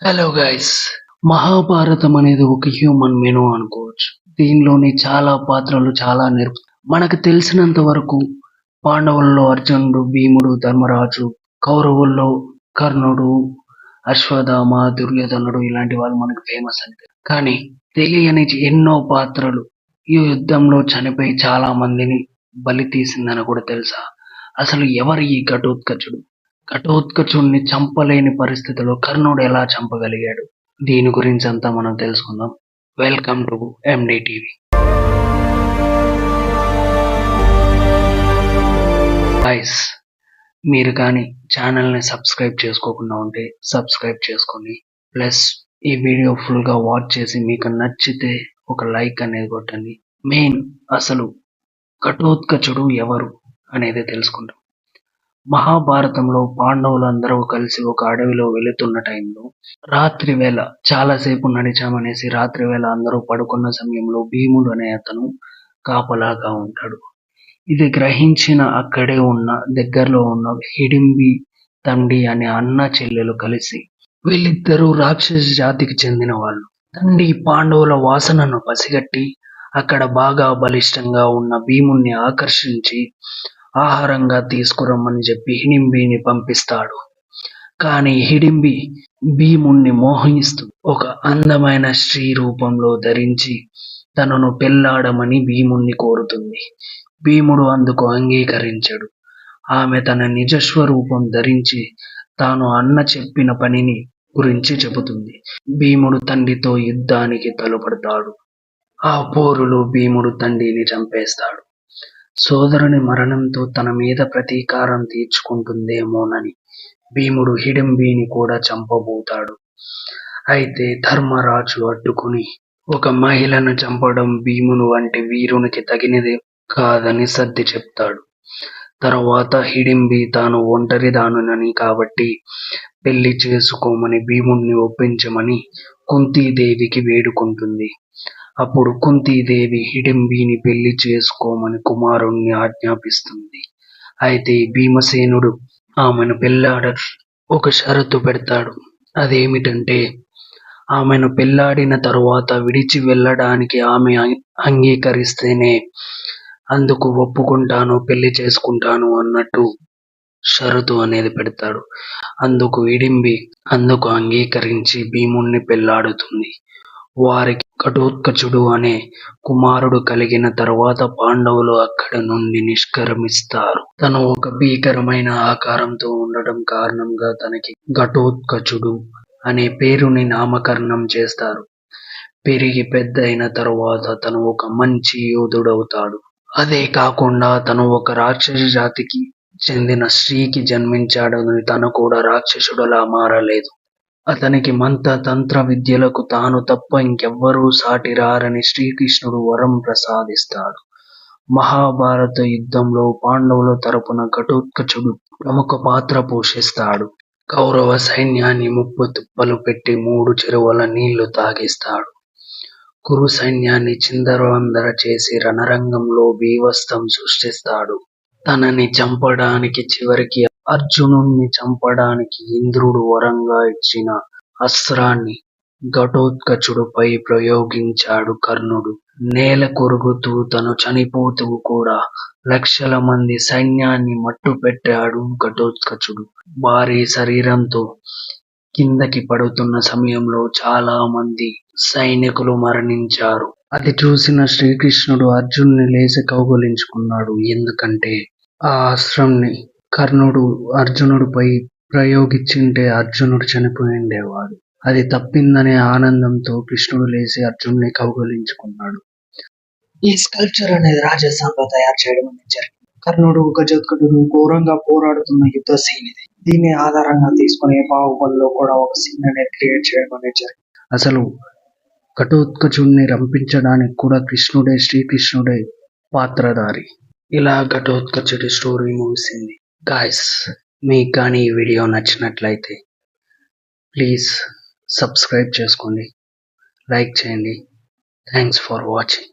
Hello guys, Mahabharatam అనేది ఒక human menu అనుకోవచ్చు. దీనిలోని చాలా పాత్రలు చాలా నేర్పు. మనకు తెలిసినంత వరకు పాండవుల్లో అర్జునుడు, భీముడు, ధర్మరాజు, కౌరవుల్లో కర్ణుడు, అశ్వత్థామ, దుర్యోధనుడు ఇలాంటి వాళ్ళు మనకు ఫేమస్ అంటే. కానీ తెలియని ఎన్నో పాత్రలు ఈ యుద్ధంలో చనిపోయి చాలా మందిని బలి తీసిందని కూడా తెలుసా? అసలు ఎవరు ఈ ఘటోత్కచుడు? ఘటోత్కచుడిని చంపలేని పరిస్థితిలో కర్ణుడు ఎలా చంపగలిగాడు? దీని గురించి అంతా మనం తెలుసుకుందాం. Welcome to MD TV. Guys, మీరు కానీ ఛానల్ని సబ్స్క్రైబ్ చేసుకోకుండా ఉంటే సబ్స్క్రైబ్ చేసుకోండి. ప్లస్ ఈ వీడియో ఫుల్గా వాచ్ చేసి మీకు నచ్చితే ఒక లైక్ అనేది కొట్టండి. మెయిన్ అసలు ఘటోత్కచుడు ఎవరు అనేది తెలుసుకుంటాం. మహాభారతంలో పాండవులందరూ కలిసి ఒక అడవిలో వెళుతున్న టైంలో రాత్రి వేళ చాలాసేపు నడిచామనేసి రాత్రి వేళ అందరూ పడుకున్న సమయంలో భీముడు అనే అతను కాపలాగా ఉంటాడు. ఇది గ్రహించిన అక్కడే ఉన్న దగ్గరలో ఉన్న హిడింబి, తండి అనే అన్న చెల్లెలు కలిసి వీళ్ళిద్దరూ రాక్షస జాతికి చెందిన వాళ్ళు. తండి పాండవుల వాసనను పసిగట్టి అక్కడ బాగా బలిష్టంగా ఉన్న భీముణ్ణి ఆకర్షించి ఆహారంగా తీసుకురమ్మని చెప్పి హిడింబిని పంపిస్తాడు. కానీ హిడింబి భీముణ్ణి మోహిస్తూ ఒక అందమైన స్త్రీ రూపంలో ధరించి తనను పెళ్లాడమని భీముణ్ణి కోరుతుంది. భీముడు అందుకు అంగీకరించడు. ఆమె తన నిజస్వరూపం ధరించి తాను అన్న చెప్పిన పనిని గురించి చెబుతుంది. భీముడు తండ్రితో యుద్ధానికి తలపడతాడు. ఆ పోరులో భీముడు తండ్రిని చంపేస్తాడు. సోదరుని మరణంతో తన మీద ప్రతీకారం తీర్చుకుంటుందేమోనని భీముడు హిడింబిని కూడా చంపబోతాడు. అయితే ధర్మరాజు అడ్డుకుని ఒక మహిళను చంపడం భీమును వంటి వీరునికి తగినది కాదని సర్ది చెప్తాడు. తర్వాత హిడింబి తాను ఒంటరిదానునని కాబట్టి పెళ్లి చేసుకోమని భీముణ్ణి ఒప్పించమని కుంతీదేవికి వేడుకుంటుంది. అప్పుడు కుంతీదేవి హిడింబిని పెళ్లి చేసుకోమని కుమారుణ్ణి ఆజ్ఞాపిస్తుంది. అయితే భీమసేనుడు ఆమెను పెళ్లాడ ఒక షరతు పెడతాడు. అదేమిటంటే ఆమెను పెళ్లాడిన తరువాత విడిచి వెళ్ళడానికి ఆమె అంగీకరిస్తేనే అందుకు ఒప్పుకుంటాను, పెళ్లి చేసుకుంటాను అన్నట్టు షరతు అనేది పెడతాడు. అందుకు హిడింబి అందుకు అంగీకరించి భీముణ్ణి పెళ్లాడుతుంది. వారికి ఘటోత్కచుడు అనే కుమారుడు కలిగిన తరువాత పాండవులు అక్కడి నుండి నిష్క్రమిస్తారు. తను ఒక భీకరమైన ఆకారంతో ఉండడం కారణంగా తనకి ఘటోత్కచుడు అనే పేరుని నామకరణం చేస్తారు. పెరిగి పెద్ద అయిన తరువాత తను ఒక మంచి యోధుడవుతాడు. అదే కాకుండా తను ఒక రాక్షస జాతికి చెందిన స్త్రీకి జన్మించాడని తను కూడా రాక్షసుడులా మారలేదు. అతనికి మంత్ర విద్యలకు తాను తప్ప ఇంకెవ్వరూ సాటిరారని శ్రీకృష్ణుడు వరం ప్రసాదిస్తాడు. మహాభారత యుద్ధంలో పాండవుల తరపున ఘటోత్కచుడు ప్రముఖ పాత్ర పోషిస్తాడు. కౌరవ సైన్యాన్ని ముప్పు తుప్పలు పెట్టి 3 చెరువుల నీళ్లు తాగిస్తాడు. కురు సైన్యాన్ని చిందరవందర చేసి రణరంగంలో బీభత్సం సృష్టిస్తాడు. తనని చంపడానికి చివరికి అర్జునుణ్ణి చంపడానికి ఇంద్రుడు వరంగా ఇచ్చిన అస్త్రాన్ని ఘటోత్కచుడిపై ప్రయోగించాడు కర్ణుడు. నేల కొరుగుతూ తను చనిపోతూ కూడా లక్షల మంది సైన్యాన్ని మట్టుపెట్టాడు ఘటోత్కచుడు. భారీ శరీరంతో కిందకి పడుతున్న సమయంలో చాలా మంది సైనికులు మరణించారు. అది చూసిన శ్రీకృష్ణుడు అర్జున్ని లేచి కౌగిలించుకున్నాడు. ఎందుకంటే ఆ అస్త్రంని కర్ణుడు అర్జునుడిపై ప్రయోగించింటే అర్జునుడు చనిపోయిండేవాడు. అది తప్పిందనే ఆనందంతో కృష్ణుడు లేచి అర్జున్ని కౌగిలించుకున్నాడు. ఈ స్కల్ప్చర్ అనేది రాజస్థాన్లో తయారు చేయడం అనేది జరిగింది. కర్ణుడు ఘటోత్కచుడు ఘోరంగా పోరాడుతున్న యుద్ధ సీన్ ఇది. దీన్ని ఆధారంగా తీసుకుని బాహుబలిలో కూడా ఒక సీన్ అనేది క్రియేట్ చేయడం అనేది జరిగింది. అసలు ఘటోత్కచుడిని రంపించడానికి కూడా శ్రీకృష్ణుడే పాత్రధారి. ఇలా ఘటోత్కచుడి స్టోరీ ముగిసింది. గాయ్స్, మీకు కానీ ఈ వీడియో నచ్చినట్లయితే ప్లీజ్ సబ్స్క్రైబ్ చేసుకోండి, లైక్ చేయండి. Thanks for watching.